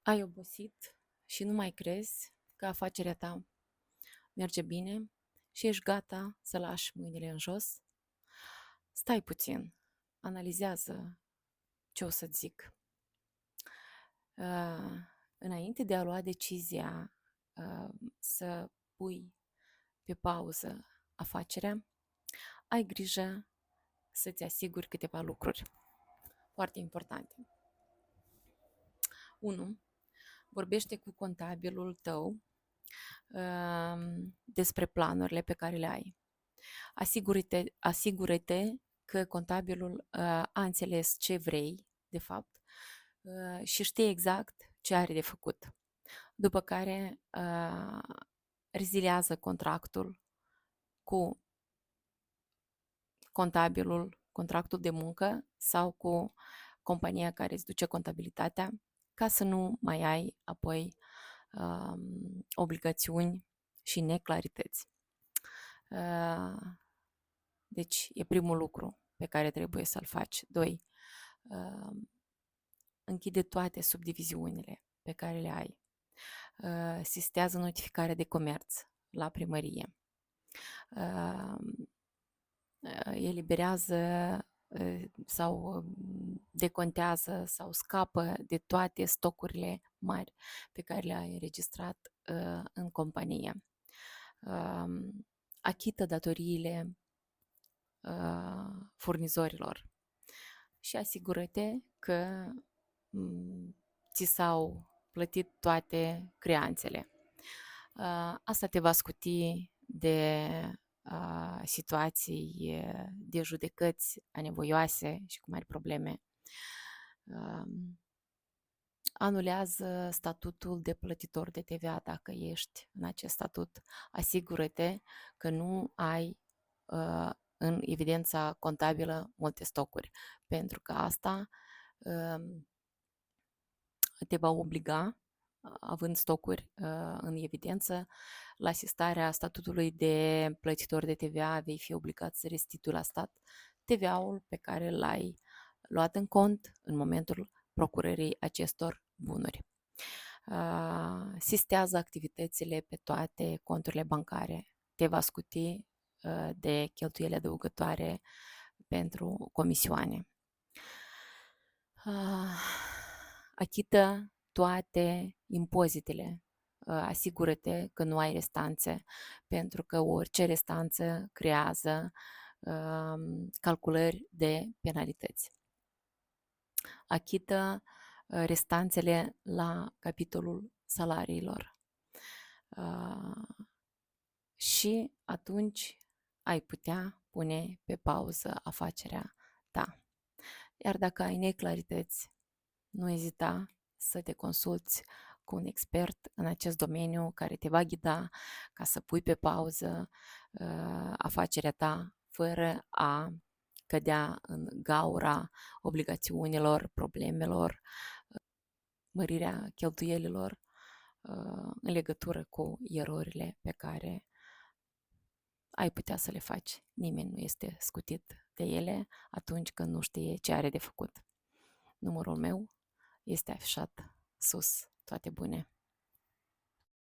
Ai obosit și nu mai crezi că afacerea ta merge bine și ești gata să lași mâinile în jos? Stai puțin, analizează ce o să-ți zic. Uh, Înainte de a lua decizia să pui pe pauză afacerea, ai grijă să-ți asiguri câteva lucruri foarte importante. 1. Vorbește cu contabilul tău despre planurile pe care le ai. Asigură-te că contabilul a înțeles ce vrei, de fapt, și știe exact ce are de făcut. După care reziliază contractul cu contabilul, contractul de muncă sau cu compania care îți duce contabilitatea, ca să nu mai ai apoi obligațiuni și neclarități. Deci e primul lucru pe care trebuie să-l faci. 2. Închide toate subdiviziunile pe care le ai. Sistează notificarea de comerț la primărie. Eliberează sau decontează sau scapă de toate stocurile mari pe care le-ai înregistrat în companie. Achită datoriile furnizorilor și asigură-te că ți s-au plătit toate creanțele. Asta te va scuti de situații de judecăți anevoioase și cu mari probleme. Anulează statutul de plătitor de TVA dacă ești în acest statut. Asigură-te că nu ai în evidența contabilă multe stocuri, pentru că asta te va obliga, având stocuri în evidență, la asistarea statutului de plătitor de TVA, vei fi obligat să restitui la stat TVA-ul pe care l-ai luat în cont în momentul procurării acestor bunuri. Sistează activitățile pe toate conturile bancare. Te va scuti de cheltuieli adăugătoare pentru comisioane. Achită toate impozitele. Asigură-te că nu ai restanțe, pentru că orice restanță creează calculări de penalități. Achită restanțele la capitolul salariilor. Și atunci ai putea pune pe pauză afacerea ta. Iar dacă ai neclarități, nu ezita să te consulți cu un expert în acest domeniu care te va ghida ca să pui pe pauză afacerea ta fără a cădea în gaura obligațiunilor, problemelor, mărirea cheltuielilor în legătură cu erorile pe care ai putea să le faci. Nimeni nu este scutit de ele atunci când nu știe ce are de făcut. Numărul meu este afișat sus. Toate bune!